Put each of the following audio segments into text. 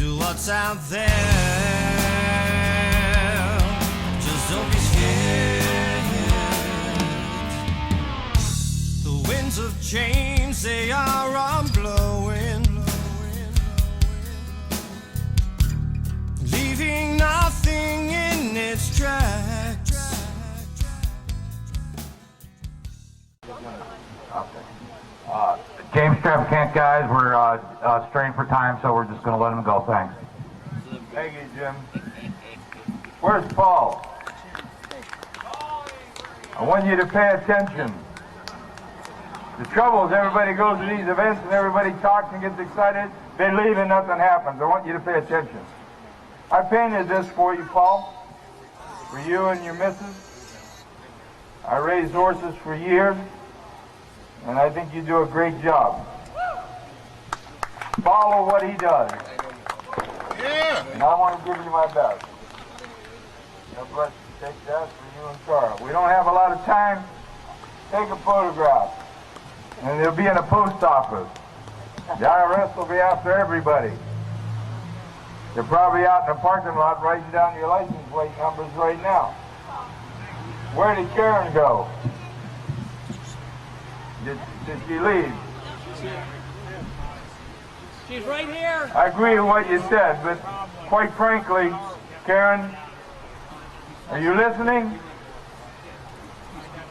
to what's out there. Just don't be scared. The winds of change, they are blowing, leaving nothing in its tracks. James Traficant, guys, we're strained for time, so we're just going to let him go. Thanks. Thank you, Jim. Where's Paul? I want you to pay attention. The trouble is everybody goes to these events and everybody talks and gets excited. They leave and nothing happens. I want you to pay attention. I painted this for you, Paul, for you and your missus. I raised horses for years, and I think you do a great job. Follow what he does. Yeah. And I want to give you my best. God bless you. Take that for you and Carl. We don't have a lot of time. Take a photograph. And it'll be in a post office. The IRS will be after everybody. They're probably out in the parking lot writing down your license plate numbers right now. Where did Karen go? Did she leave? She's right here. I agree with what you said, but quite frankly, Karen, are you listening?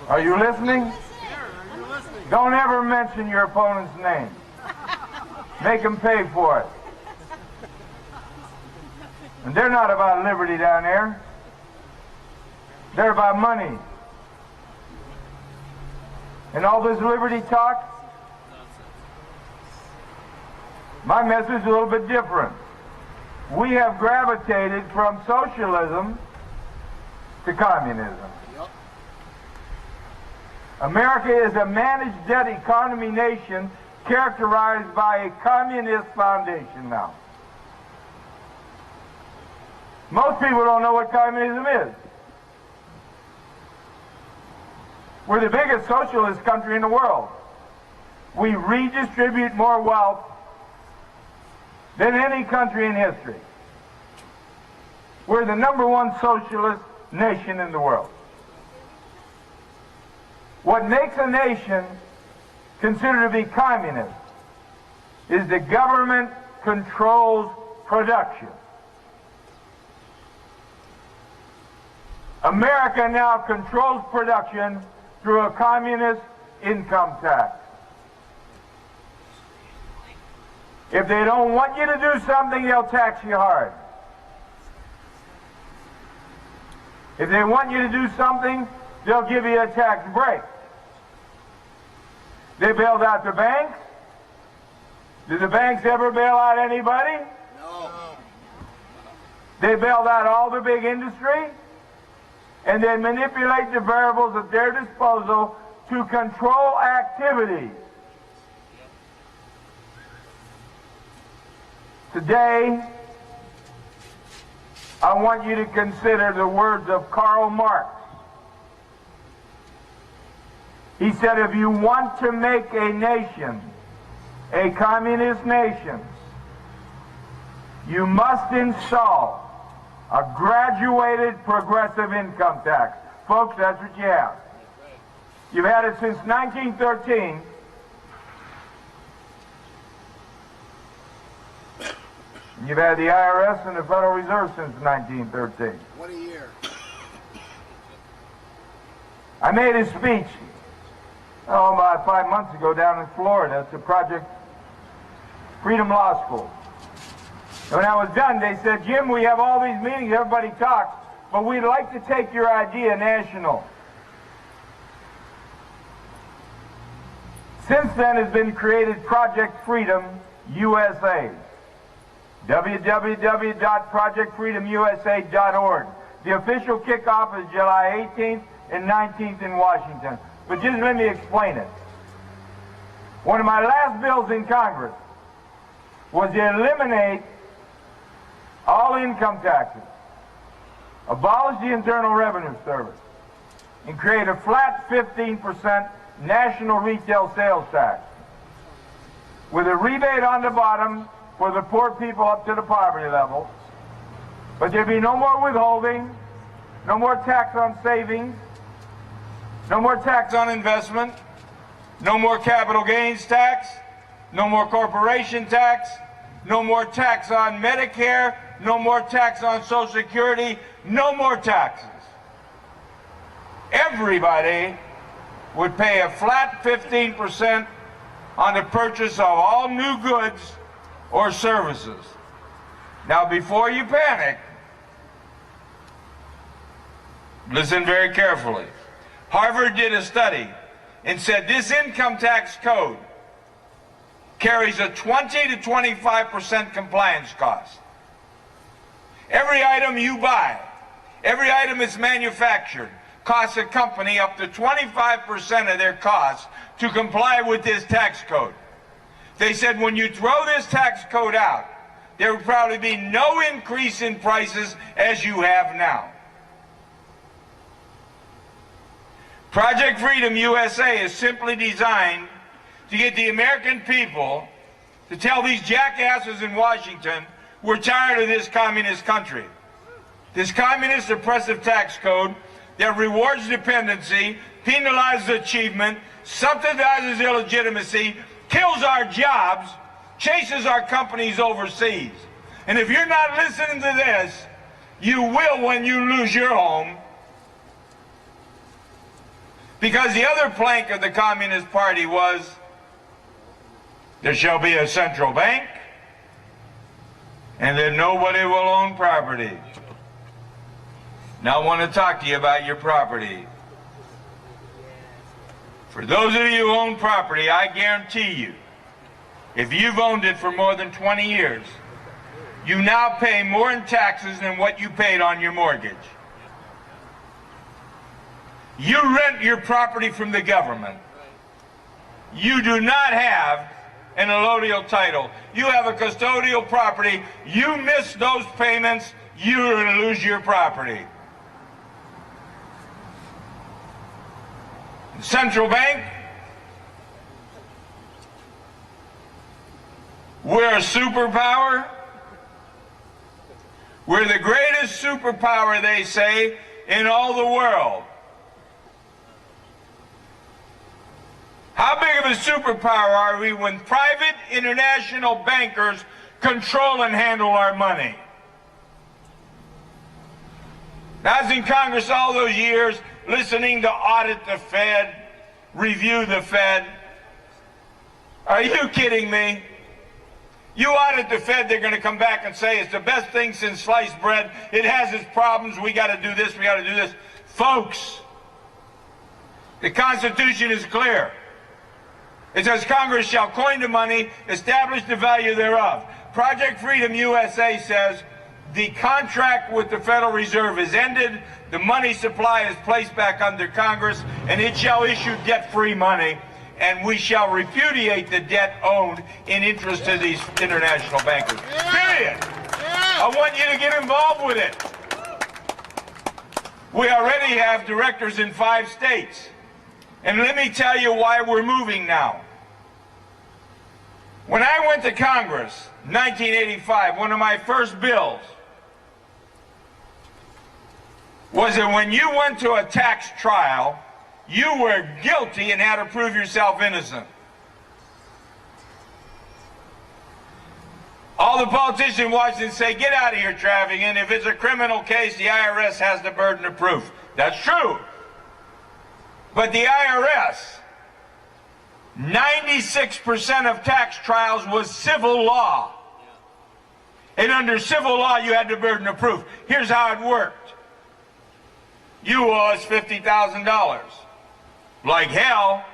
Are you listening? Don't ever mention your opponent's name. Make them pay for it. And they're not about liberty down there. They're about money. And all this liberty talk, my message is a little bit different. We have gravitated from socialism to communism. America is a managed debt economy nation characterized by a communist foundation now. Most people don't know what communism is. We're the biggest socialist country in the world. We redistribute more wealth than any country in history. We're the #1 socialist nation in the world. What makes a nation considered to be communist is the government controls production. America now controls production through a communist income tax. If they don't want you to do something, they'll tax you hard. If they want you to do something, they'll give you a tax break. They bailed out the banks. Did the banks ever bail out anybody? No. They bailed out all the big industry, and they manipulate the variables at their disposal to control activity. Today, I want you to consider the words of Karl Marx. He said, if you want to make a nation a communist nation, you must install a graduated progressive income tax. Folks, that's what you have. You've had it since 1913. You've had the IRS and the Federal Reserve since 1913. What a year. I made a speech, about 5 months ago down in Florida. It's a Project Freedom Law School. And when I was done, they said, Jim, we have all these meetings, everybody talks, but we'd like to take your idea national. Since then has been created Project Freedom USA. www.projectfreedomusa.org. The official kickoff is July 18th and 19th in Washington. But just let me explain it. One of my last bills in Congress was to eliminate all income taxes, abolish the Internal Revenue Service, and create a flat 15% national retail sales tax with a rebate on the bottom for the poor people up to the poverty level. But there'd be no more withholding, no more tax on savings, no more tax on investment, no more capital gains tax, no more corporation tax, no more tax on Medicare, no more tax on Social Security, no more taxes. Everybody would pay a flat 15% on the purchase of all new goods or services. Now, before you panic, listen very carefully. Harvard did a study and said this income tax code carries a 20 to 25% compliance cost. Every item you buy, every item that's manufactured, costs a company up to 25% of their costs to comply with this tax code. They said when you throw this tax code out, there would probably be no increase in prices as you have now. Project Freedom USA is simply designed to get the American people to tell these jackasses in Washington, we're tired of this communist country. This communist oppressive tax code that rewards dependency, penalizes achievement, subsidizes illegitimacy, kills our jobs, chases our companies overseas. And if you're not listening to this, you will when you lose your home. Because the other plank of the Communist Party was, there shall be a central bank, and then nobody will own property. Now I want to talk to you about your property. For those of you who own property, I guarantee you, if you've owned it for more than 20 years, you now pay more in taxes than what you paid on your mortgage. You rent your property from the government. You do not have an allodial title. You have a custodial property. You miss those payments, you're going to lose your property. Central bank, we're a superpower. We're the greatest superpower, they say, in all the world. How big of a superpower are we when private international bankers control and handle our money? I was in Congress all those years listening to audit the Fed, review the Fed. Are you kidding me? You audit the Fed, they're going to come back and say it's the best thing since sliced bread. It has its problems. We got to do this. We got to do this. Folks, the Constitution is clear. It says Congress shall coin the money, establish the value thereof. Project Freedom USA says the contract with the Federal Reserve is ended, the money supply is placed back under Congress, and it shall issue debt-free money, and we shall repudiate the debt owed in interest to these international bankers. Period. I want you to get involved with it. We already have directors in 5 states. And let me tell you why we're moving now. When I went to Congress in 1985, one of my first bills was that when you went to a tax trial, you were guilty and had to prove yourself innocent. All the politicians in Washington say, get out of here, Traficant. If it's a criminal case, the IRS has the burden of proof. That's true. But the IRS, 96% of tax trials was civil law. And under civil law, you had the burden of proof. Here's how it worked. You owe us $50,000. Like hell.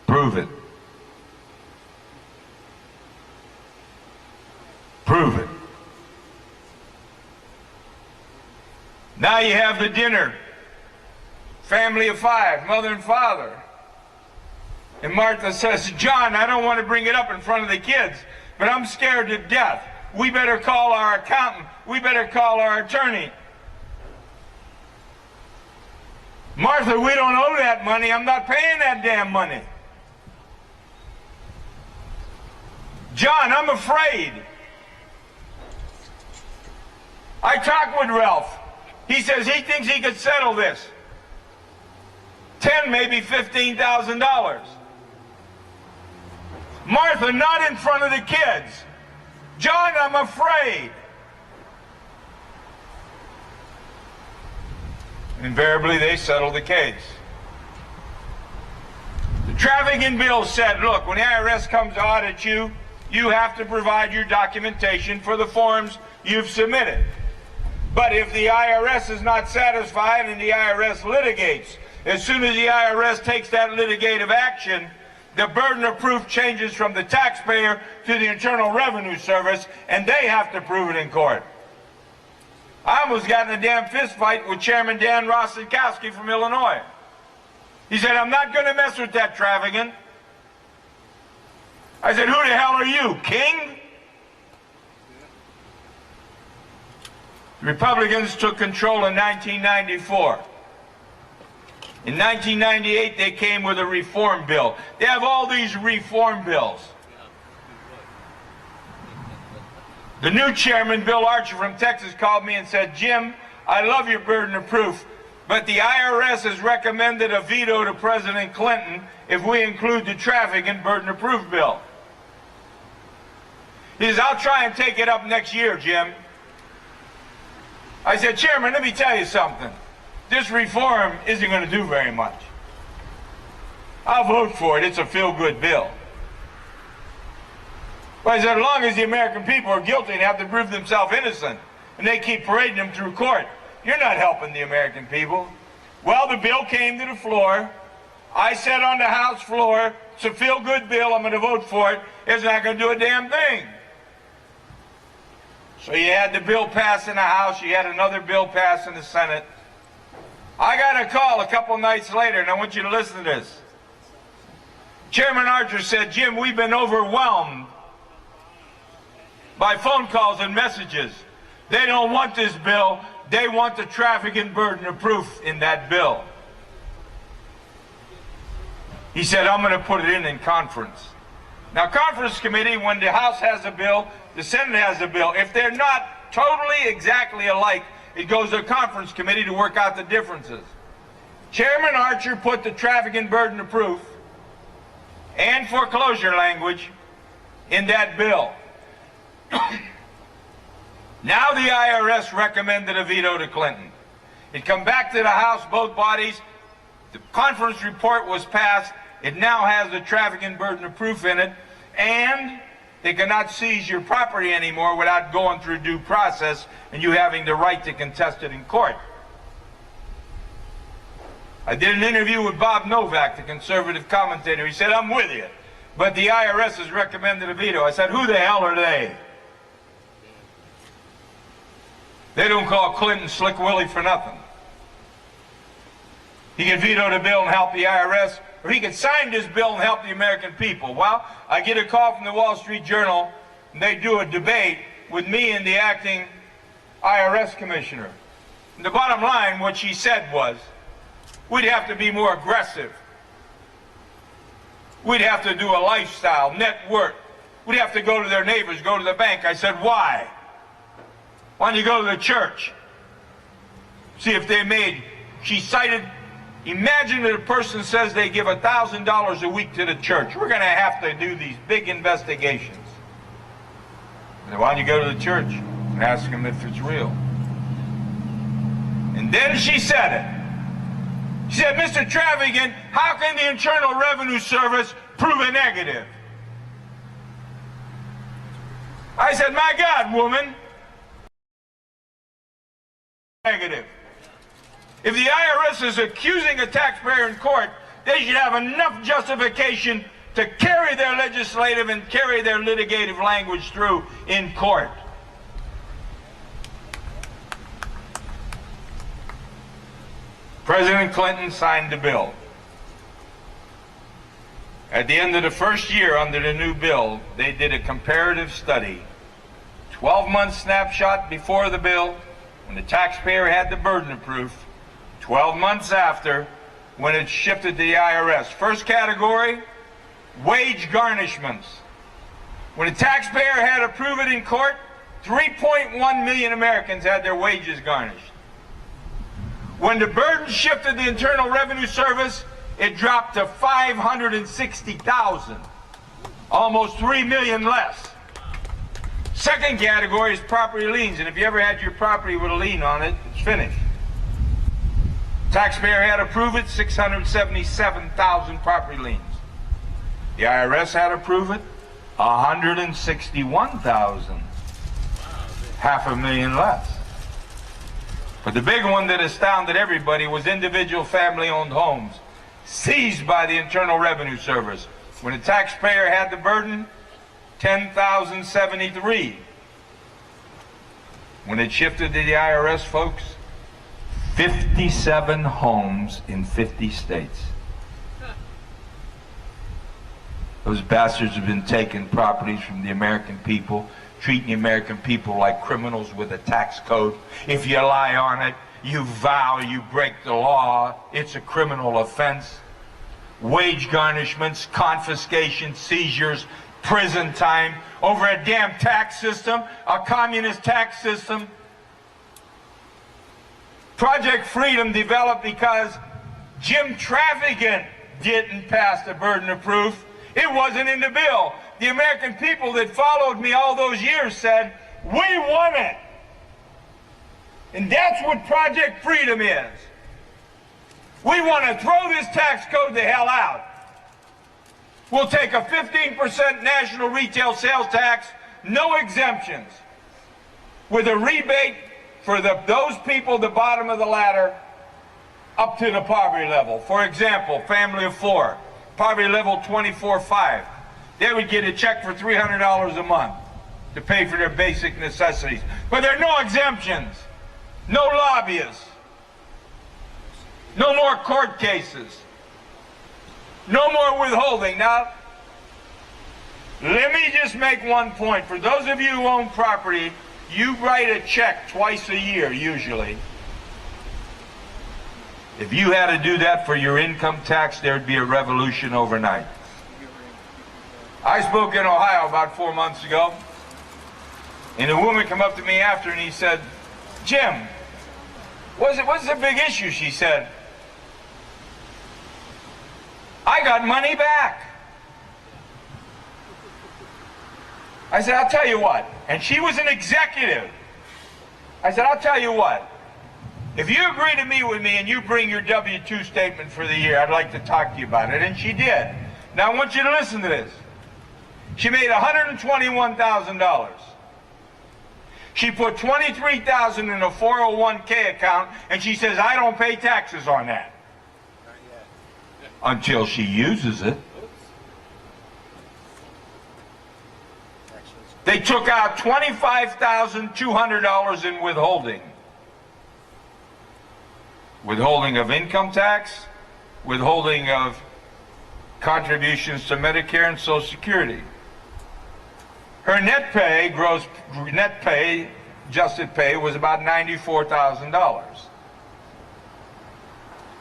Prove it. Prove it. Now you have the dinner. Family of 5, mother and father. And Martha says, John, I don't want to bring it up in front of the kids, but I'm scared to death. We better call our accountant. We better call our attorney. Martha, we don't owe that money. I'm not paying that damn money. John, I'm afraid. I talked with Ralph. He says he thinks he could settle this. $10,000, maybe $15,000. Martha, not in front of the kids. John, I'm afraid. Invariably, they settle the case. The trafficking bill said, look, when the IRS comes to audit you, you have to provide your documentation for the forms you've submitted. But if the IRS is not satisfied and the IRS litigates, as soon as the IRS takes that litigative action, the burden of proof changes from the taxpayer to the Internal Revenue Service, and they have to prove it in court. I almost got in a damn fist fight with Chairman Dan Rostenkowski from Illinois. He said, I'm not going to mess with that trafficking. I said, who the hell are you, king? The Republicans took control in 1994. In 1998, they came with a reform bill. They have all these reform bills. The new chairman, Bill Archer from Texas, called me and said, Jim, I love your burden of proof, but the IRS has recommended a veto to President Clinton if we include the trafficking burden of proof bill. He says, I'll try and take it up next year, Jim. I said, Chairman, let me tell you something. This reform isn't going to do very much. I'll vote for it. It's a feel-good bill. But I said, as long as the American people are guilty and have to prove themselves innocent, and they keep parading them through court, you're not helping the American people. Well, the bill came to the floor. I said on the House floor, it's a feel-good bill. I'm going to vote for it. It's not going to do a damn thing. So you had the bill pass in the House. You had another bill pass in the Senate. I got a call a couple nights later, and I want you to listen to this. Chairman Archer said, Jim, we've been overwhelmed by phone calls and messages. They don't want this bill. They want the trafficking burden of proof in that bill. He said, I'm going to put it in conference. Now, conference committee, when the House has a bill, the Senate has a bill. If they're not totally exactly alike, it goes to a conference committee to work out the differences. Chairman Archer put the trafficking burden of proof and foreclosure language in that bill. Now the IRS recommended a veto to Clinton. It come back to the House, both bodies. The conference report was passed. It now has the trafficking burden of proof in it, and they cannot seize your property anymore without going through due process and you having the right to contest it in court. I did an interview with Bob Novak, the conservative commentator. He said, I'm with you, but the IRS has recommended a veto. I said, who the hell are they? They don't call Clinton Slick Willie for nothing. He can veto the bill and help the IRS, or he could sign this bill and help the American people. Well, I get a call from the Wall Street Journal, and they do a debate with me and the acting IRS commissioner. And the bottom line, what she said was, we'd have to be more aggressive. We'd have to do a lifestyle, net worth. We'd have to go to their neighbors, go to the bank. I said, why? Why don't you go to the church? See if they made, she cited, imagine that a person says they give $1,000 a week to the church. We're going to have to do these big investigations. And why don't you go to the church and ask them if it's real? And then she said it. She said, Mr. Traficant, how can the Internal Revenue Service prove a negative? I said, my God, woman. Negative. If the IRS is accusing a taxpayer in court, they should have enough justification to carry their legislative and carry their litigative language through in court. President Clinton signed the bill. At the end of the first year under the new bill, they did a comparative study. 12-month snapshot before the bill, when the taxpayer had the burden of proof, 12 months after, when it shifted to the IRS. First category, wage garnishments. When a taxpayer had to prove it in court, 3.1 million Americans had their wages garnished. When the burden shifted to the Internal Revenue Service, it dropped to 560,000, almost 3 million less. Second category is property liens, and if you ever had your property with a lien on it, it's finished. Taxpayer had to prove it, 677,000 property liens. The IRS had to prove it, 161,000, 500,000 less. But the big one that astounded everybody was individual family-owned homes seized by the Internal Revenue Service. When the taxpayer had the burden, 10,073. When it shifted to the IRS, folks, 57 homes in 50 states. Those bastards have been taking properties from the American people, treating the American people like criminals with a tax code. If you lie on it, you vow you break the law, it's a criminal offense. Wage garnishments, confiscation, seizures, prison time over a damn tax system, a communist tax system. Project Freedom developed because Jim Traficant didn't pass the burden of proof. It wasn't in the bill. The American people that followed me all those years said, we want it. And that's what Project Freedom is. We want to throw this tax code the hell out. We'll take a 15% national retail sales tax, no exemptions, with a rebate for those people at the bottom of the ladder up to the poverty level. For example, family of 4, poverty level 24.5. They would get a check for $300 a month to pay for their basic necessities. But there are no exemptions, no lobbyists, no more court cases, no more withholding. Now, let me just make one point. For those of you who own property, you write a check twice a year, usually. If you had to do that for your income tax, there'd be a revolution overnight. I spoke in Ohio about 4 months ago, and a woman came up to me after and he said, Jim, what's the big issue? She said, I got money back. I said, I'll tell you what. And she was an executive. I said, I'll tell you what. If you agree to meet with me and you bring your W-2 statement for the year, I'd like to talk to you about it. And she did. Now I want you to listen to this. She made $121,000. She put $23,000 in a 401k account, and she says, I don't pay taxes on that. Until she uses it. They took out $25,200 in withholding. Withholding of income tax, withholding of contributions to Medicare and Social Security. Her net pay, adjusted pay, was about $94,000.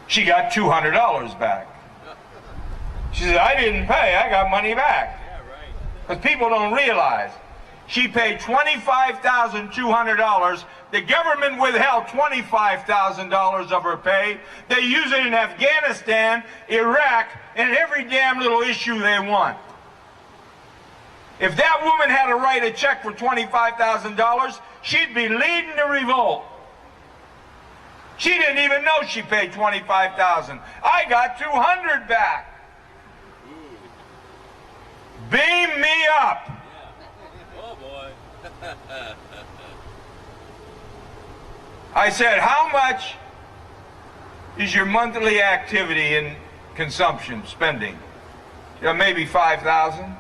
She got $200 back. She said, I didn't pay, I got money back. Because people don't realize. She paid $25,200. The government withheld $25,000 of her pay. They use it in Afghanistan, Iraq, and every damn little issue they want. If that woman had to write a check for $25,000, she'd be leading the revolt. She didn't even know she paid $25,000. I got $200 back. Beam me up. Oh boy. I said, how much is your monthly activity in consumption, spending? You know, maybe $5,000.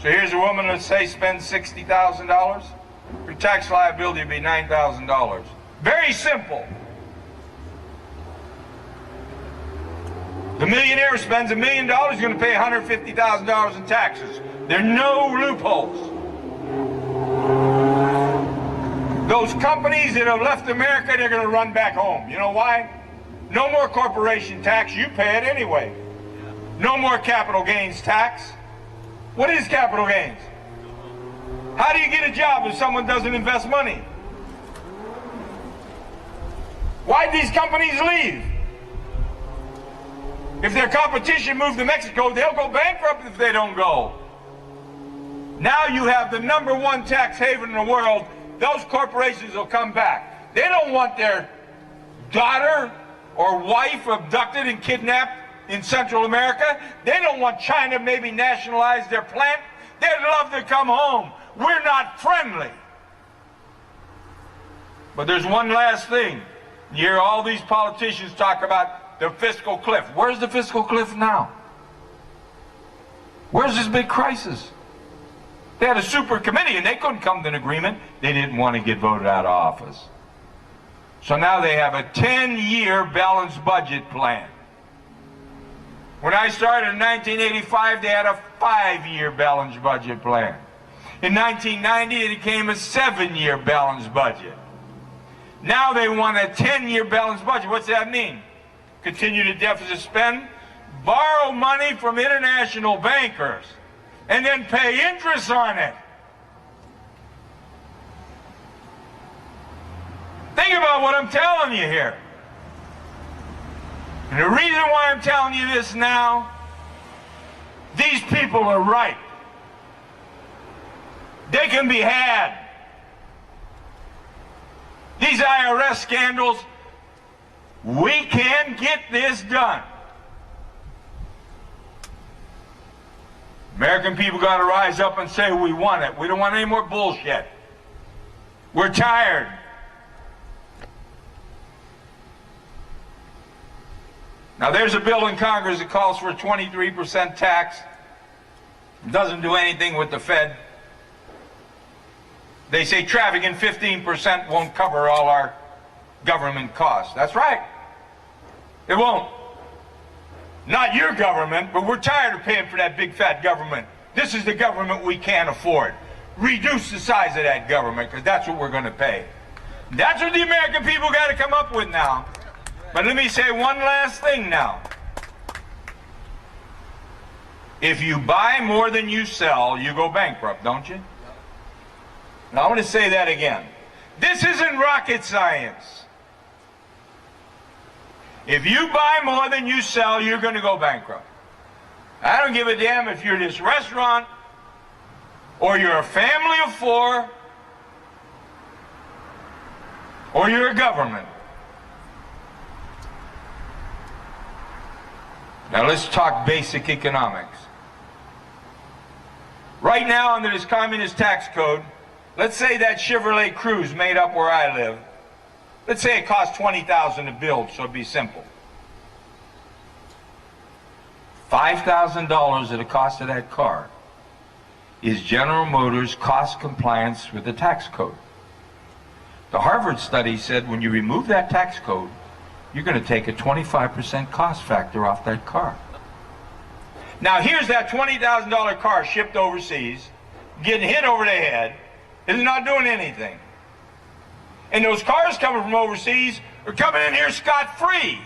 So here's a woman, let's say, spends $60,000. Her tax liability would be $9,000. Very simple. The millionaire spends $1 million, he's going to pay $150,000 in taxes. There are no loopholes. Those companies that have left America, they're going to run back home. You know why? No more corporation tax, you pay it anyway. No more capital gains tax. What is capital gains? How do you get a job if someone doesn't invest money? Why'd these companies leave? If their competition moved to Mexico, they'll go bankrupt if they don't go. Now you have the #1 tax haven in the world. Those corporations will come back. They don't want their daughter or wife abducted and kidnapped in Central America. They don't want China maybe nationalize their plant. They'd love to come home. We're not friendly. But there's one last thing. You hear all these politicians talk about the fiscal cliff. Where's the fiscal cliff now? Where's this big crisis? They had a super committee and they couldn't come to an agreement. They didn't want to get voted out of office. So now they have a 10-year balanced budget plan. When I started in 1985, they had a 5-year balanced budget plan. In 1990, it became a 7-year balanced budget. Now they want a 10-year balanced budget. What's that mean? Continue to deficit spend, borrow money from international bankers, and then pay interest on it. Think about what I'm telling you here. And the reason why I'm telling you this now, these people are right. They can be had. These IRS scandals, we can get this done. American people got to rise up and say we want it. We don't want any more bullshit. We're tired. Now there's a bill in Congress that calls for a 23% tax. It doesn't do anything with the Fed. They say trafficking 15% won't cover all our government costs. That's right. It won't. Not your government, but we're tired of paying for that big fat government. This is the government we can't afford. Reduce the size of that government, because that's what we're going to pay. That's what the American people got to come up with now. But let me say one last thing now. If you buy more than you sell, you go bankrupt, don't you? Now I want to say that again. This isn't rocket science. If you buy more than you sell, you're going to go bankrupt. I don't give a damn if you're this restaurant or you're a family of 4 or you're a government. Now let's talk basic economics. Right now under this communist tax code, let's say that Chevrolet Cruze made up where I live. Let's say it cost $20,000 to build, so it'd be simple. $5,000 of the cost of that car is General Motors' cost compliance with the tax code. The Harvard study said when you remove that tax code, you're going to take a 25% cost factor off that car. Now here's that $20,000 car shipped overseas, getting hit over the head, is not doing anything. And those cars coming from overseas are coming in here scot-free.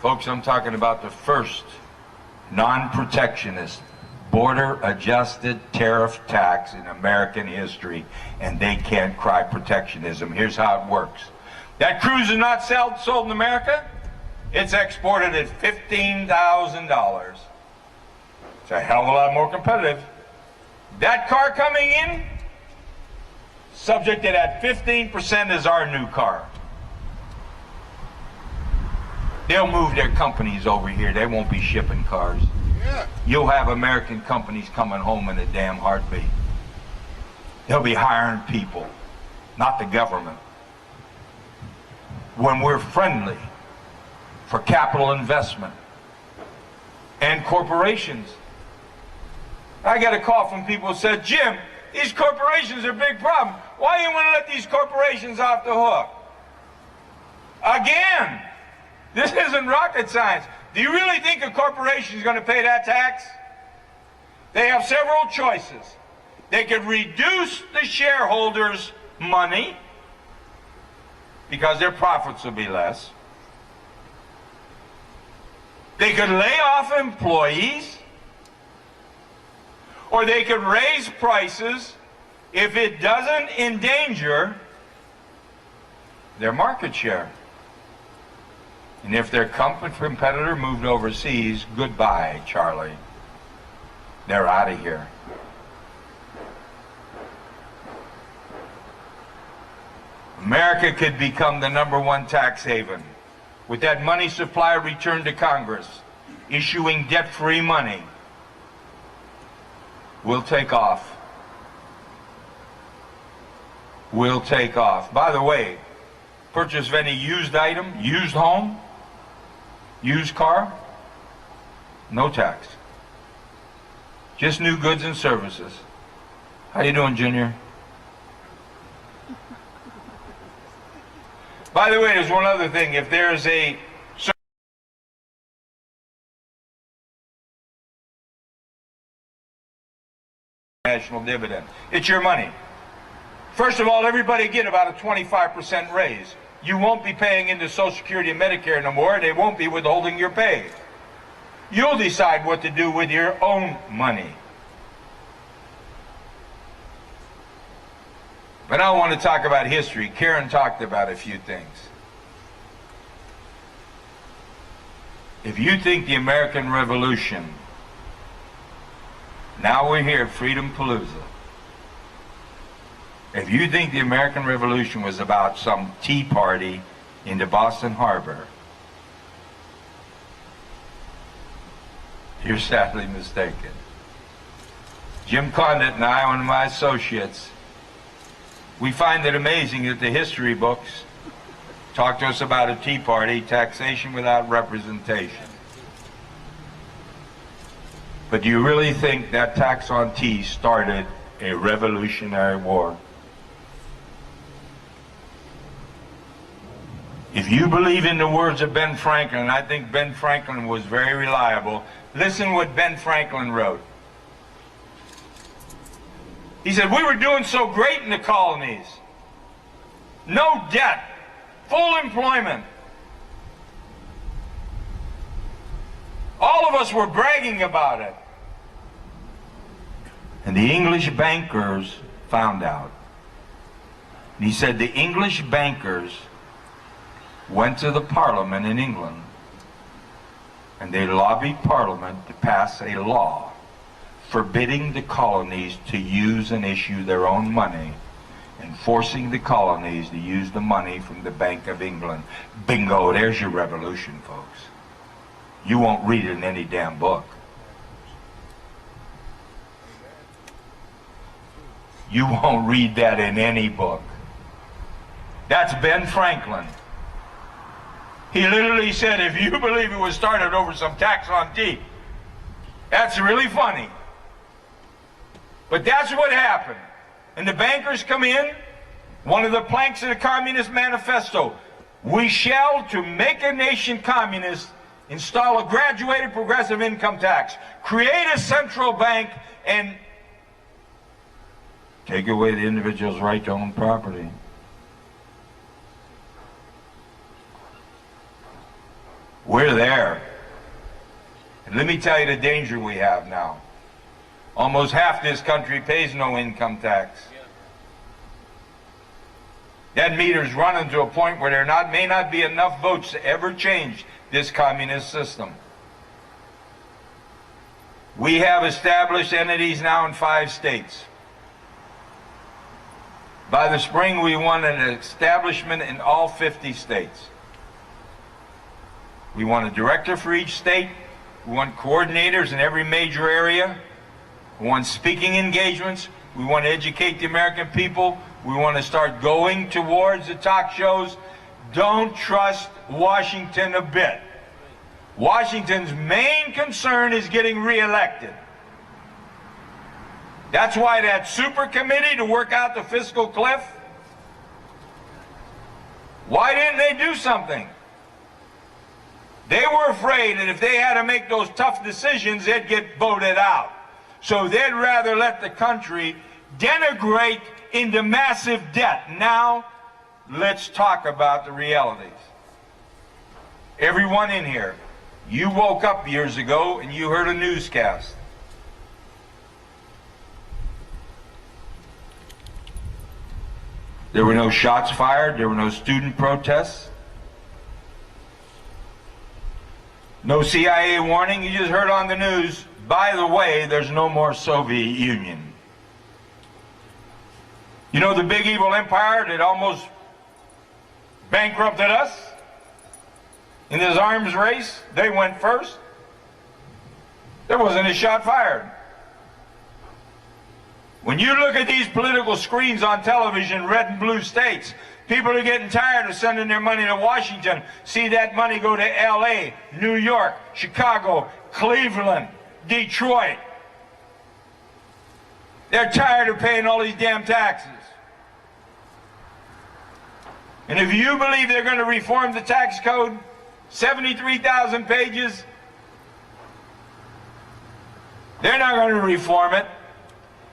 Folks, I'm talking about the first non-protectionist border-adjusted tariff tax in American history, and they can't cry protectionism. Here's how it works. That Cruze is not sold in America. It's exported at $15,000. It's a hell of a lot more competitive. That car coming in, subject to that 15% is our new car. They'll move their companies over here. They won't be shipping cars. Yeah. You'll have American companies coming home in a damn heartbeat. They'll be hiring people, not the government. When we're friendly for capital investment and corporations. I got a call from people who said, Jim, these corporations are a big problem. Why do you want to let these corporations off the hook? Again, this isn't rocket science. Do you really think a corporation is going to pay that tax? They have several choices. They could reduce the shareholders' money because their profits will be less. They could lay off employees or they could raise prices if it doesn't endanger their market share. And if their competitor moved overseas, goodbye, Charlie. They're out of here. America could become the #1 tax haven. With that money supply returned to Congress, issuing debt-free money, we'll take off. We'll take off. By the way, purchase of any used item, used home, used car, no tax. Just new goods and services. How you doing, Junior? By the way, there's one other thing. If there's a national dividend, it's your money. First of all, everybody get about a 25% raise. You won't be paying into Social Security and Medicare no more. They won't be withholding your pay. You'll decide what to do with your own money. But I want to talk about history. Karen talked about a few things. If you think the American Revolution, now we're here at Freedompalooza, if you think the American Revolution was about some tea party in the Boston Harbor, you're sadly mistaken. Jim Condit and I, one of my associates, we find it amazing that the history books talk to us about a tea party, taxation without representation. But do you really think that tax on tea started a revolutionary war? If you believe in the words of Ben Franklin, and I think Ben Franklin was very reliable, listen what Ben Franklin wrote. He said, we were doing so great in the colonies. No debt, full employment. All of us were bragging about it. And the English bankers found out. And he said the English bankers went to the Parliament in England and they lobbied Parliament to pass a law forbidding the colonies to use and issue their own money and forcing the colonies to use the money from the Bank of England. Bingo, there's your revolution, folks. You won't read it in any damn book. You won't read that in any book. That's Ben Franklin. He literally said, if you believe it was started over some tax on tea, that's really funny. But that's what happened. And the bankers come in, one of the planks of the Communist Manifesto, we shall, to make a nation communist, install a graduated progressive income tax, create a central bank, and take away the individual's right to own property. We're there. And let me tell you the danger we have now. Almost half this country pays no income tax. That meter's running to a point where there may not be enough votes to ever change this communist system. We have established entities now in 5 states. By the spring, we want an establishment in all 50 states. We want a director for each state. We want coordinators in every major area. We want speaking engagements. We want to educate the American people. We want to start going towards the talk shows. Don't trust Washington a bit. Washington's main concern is getting reelected. That's why that super committee to work out the fiscal cliff, why didn't they do something? They were afraid that if they had to make those tough decisions, they'd get voted out. So they'd rather let the country denigrate into massive debt. Now, let's talk about the realities. Everyone in here, you woke up years ago and you heard a newscast. There were no shots fired. There were no student protests. No CIA warning. You just heard on the news, by the way, there's no more Soviet Union. You know the big evil empire that almost bankrupted us in this arms race? They went first. There wasn't a shot fired. When you look at these political screens on television, red and blue states, people are getting tired of sending their money to Washington. See that money go to LA, New York, Chicago, Cleveland, Detroit. They're tired of paying all these damn taxes. And if you believe they're going to reform the tax code, 73,000 pages, they're not going to reform it.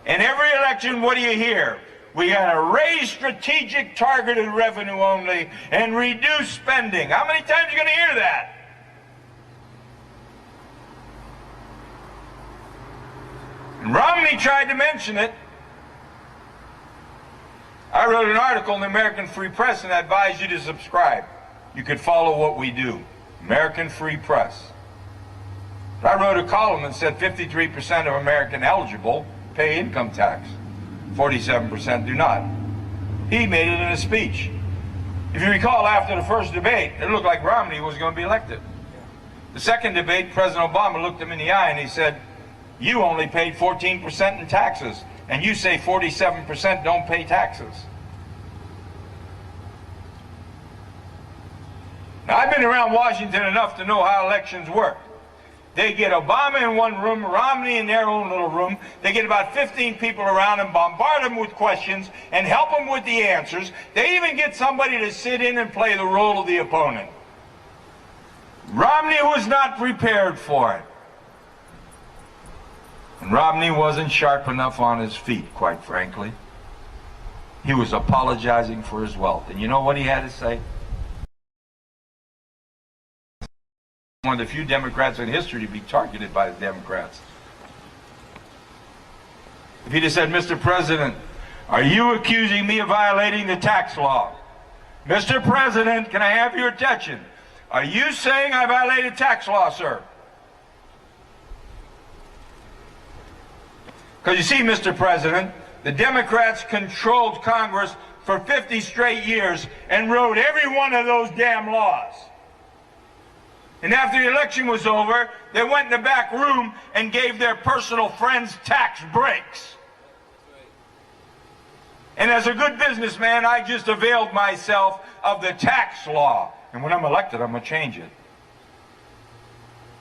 And every election, what do you hear? We got to raise strategic targeted revenue only and reduce spending. How many times are you going to hear that? And Romney tried to mention it. I wrote an article in the American Free Press, and I advise you to subscribe. You could follow what we do. American Free Press. I wrote a column that said 53% of American eligible pay income tax. 47% do not. He made it in a speech. If you recall, after the first debate, it looked like Romney was going to be elected. The second debate, President Obama looked him in the eye and he said, "You only paid 14% in taxes, and you say 47% don't pay taxes." Now, I've been around Washington enough to know how elections work. They get Obama in one room, Romney in their own little room. They get about 15 people around and bombard them with questions and help them with the answers. They even get somebody to sit in and play the role of the opponent. Romney was not prepared for it. And Romney wasn't sharp enough on his feet, quite frankly. He was apologizing for his wealth. And you know what he had to say? One of the few Democrats in history to be targeted by the Democrats. If he'd have said, "Mr. President, are you accusing me of violating the tax law? Mr. President, can I have your attention? Are you saying I violated tax law, sir?" Because you see, Mr. President, the Democrats controlled Congress for 50 straight years and wrote every one of those damn laws. And after the election was over, they went in the back room and gave their personal friends tax breaks. And as a good businessman, I just availed myself of the tax law. And when I'm elected, I'm going to change it.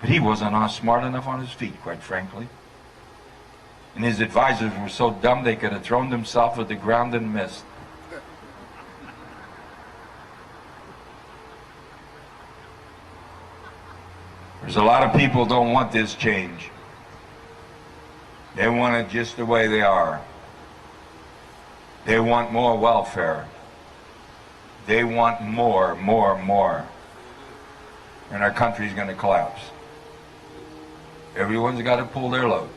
But he wasn't smart enough on his feet, quite frankly. And his advisors were so dumb they could have thrown themselves at the ground and missed. There's a lot of people don't want this change. They want it just the way they are. They want more welfare. They want more. And our country's going to collapse. Everyone's got to pull their load.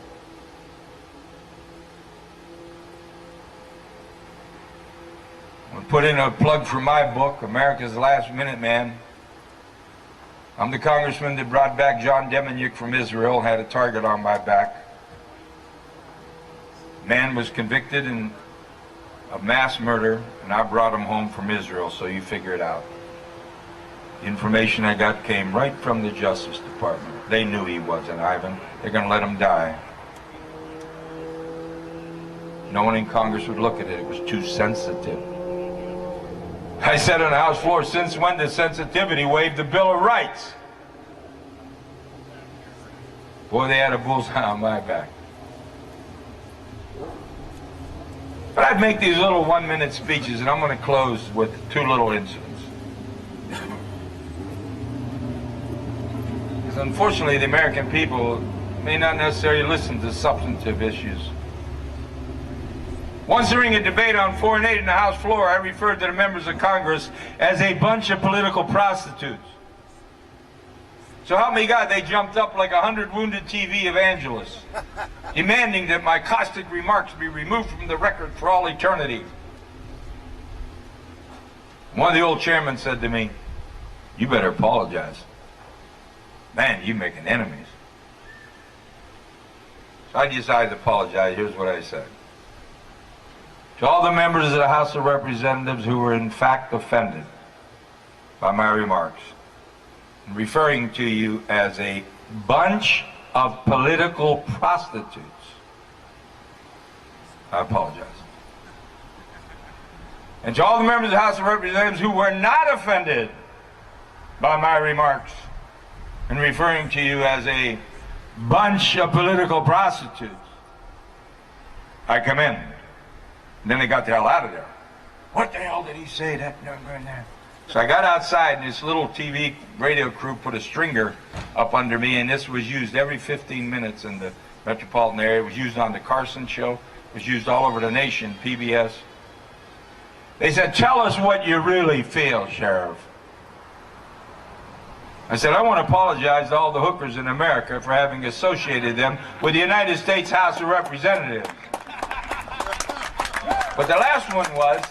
I'll put in a plug for my book, America's Last Minute Man. I'm the congressman that brought back John Demjanjuk from Israel, had a target on my back. Man was convicted of mass murder, and I brought him home from Israel, so you figure it out. The information I got came right from the Justice Department. They knew he wasn't Ivan. They're going to let him die. No one in Congress would look at it. It was too sensitive. I said on the House floor, since when does sensitivity waive the Bill of Rights? Boy, they had a bullseye on my back. But I'd make these little 1-minute speeches, and I'm going to close with 2 little incidents. Because unfortunately, the American people may not necessarily listen to substantive issues. Once during a debate on Foreign Aid in the House floor, I referred to the members of Congress as a bunch of political prostitutes. So help me God, they jumped up like 100 wounded TV evangelists, demanding that my caustic remarks be removed from the record for all eternity. One of the old chairmen said to me, "You better apologize. Man, you're making enemies." So I decided to apologize. Here's what I said. To all the members of the House of Representatives who were in fact offended by my remarks, I'm referring to you as a bunch of political prostitutes, I apologize. And to all the members of the House of Representatives who were not offended by my remarks, and referring to you as a bunch of political prostitutes, I commend. And then they got the hell out of there. What the hell did he say? That. So I got outside, and this little TV radio crew put a stringer up under me, and this was used every 15 minutes in the metropolitan area. It was used on the Carson show. It was used all over the nation, PBS. They said, "Tell us what you really feel, Sheriff." I said, "I want to apologize to all the hookers in America for having associated them with the United States House of Representatives." But the last one was,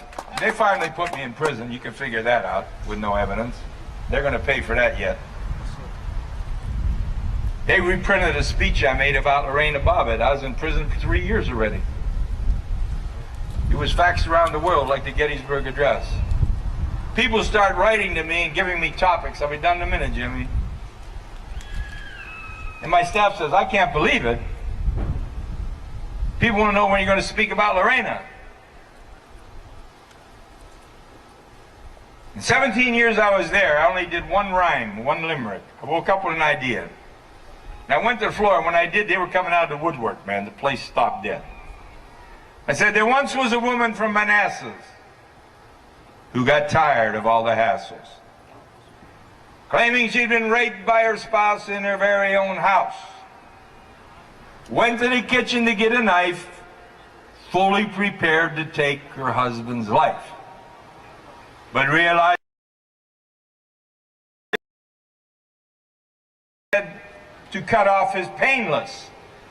they finally put me in prison. You can figure that out with no evidence. They're going to pay for that yet. They reprinted a speech I made about Lorena Bobbitt. I was in prison for 3 years already. It was faxed around the world like the Gettysburg Address. People start writing to me and giving me topics. I'll be done in a minute, Jimmy. And my staff says, "I can't believe it. People want to know when you're going to speak about Lorena." In 17 years I was there, I only did one rhyme, one limerick. I woke up with an idea. And I went to the floor, and when I did, they were coming out of the woodwork, man. The place stopped dead. I said, "There once was a woman from Manassas who got tired of all the hassles, claiming she'd been raped by her spouse in her very own house. Went to the kitchen to get a knife, fully prepared to take her husband's life, but realized to cut off his painless."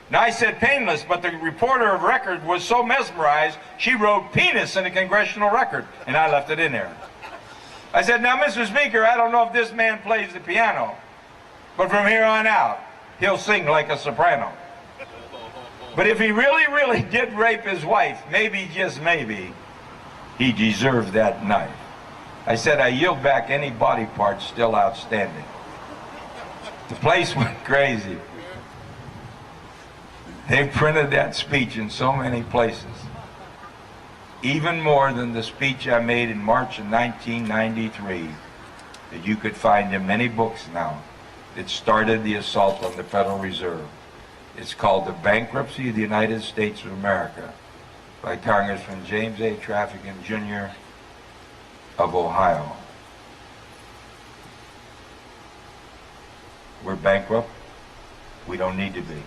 Now I said painless, but the reporter of record was so mesmerized, she wrote penis in the congressional record, and I left it in there. I said, "Now, Mr. Speaker, I don't know if this man plays the piano, but from here on out, he'll sing like a soprano. But if he really, really did rape his wife, maybe, just maybe, he deserved that knife." I said, "I yield back any body parts still outstanding." The place went crazy. They printed that speech in so many places, even more than the speech I made in March of 1993, that you could find in many books now. It started the assault on the Federal Reserve. It's called The Bankruptcy of the United States of America, by Congressman James A. Traficant, Jr. of Ohio. We're bankrupt. We don't need to be.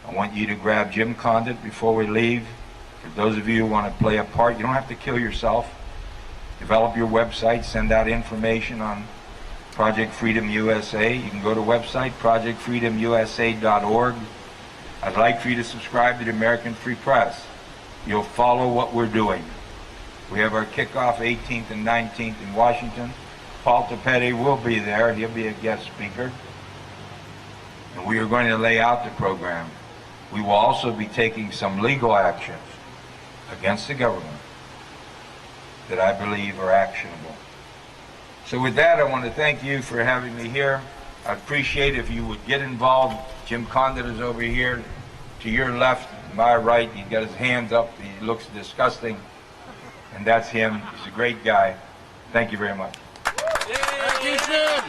I want you to grab Jim Condit before we leave. For those of you who want to play a part, you don't have to kill yourself. Develop your website, send out information on Project Freedom USA. You can go to website, projectfreedomusa.org. I'd like for you to subscribe to the American Free Press. You'll follow what we're doing. We have our kickoff 18th and 19th in Washington. Paul Tapetti will be there. He'll be a guest speaker. And we are going to lay out the program. We will also be taking some legal actions against the government that I believe are actionable. So with that, I want to thank you for having me here. I'd appreciate if you would get involved. Jim Condit is over here to your left, my right. He's got his hands up. He looks disgusting. And that's him. He's a great guy. Thank you very much. Thank you, Jim.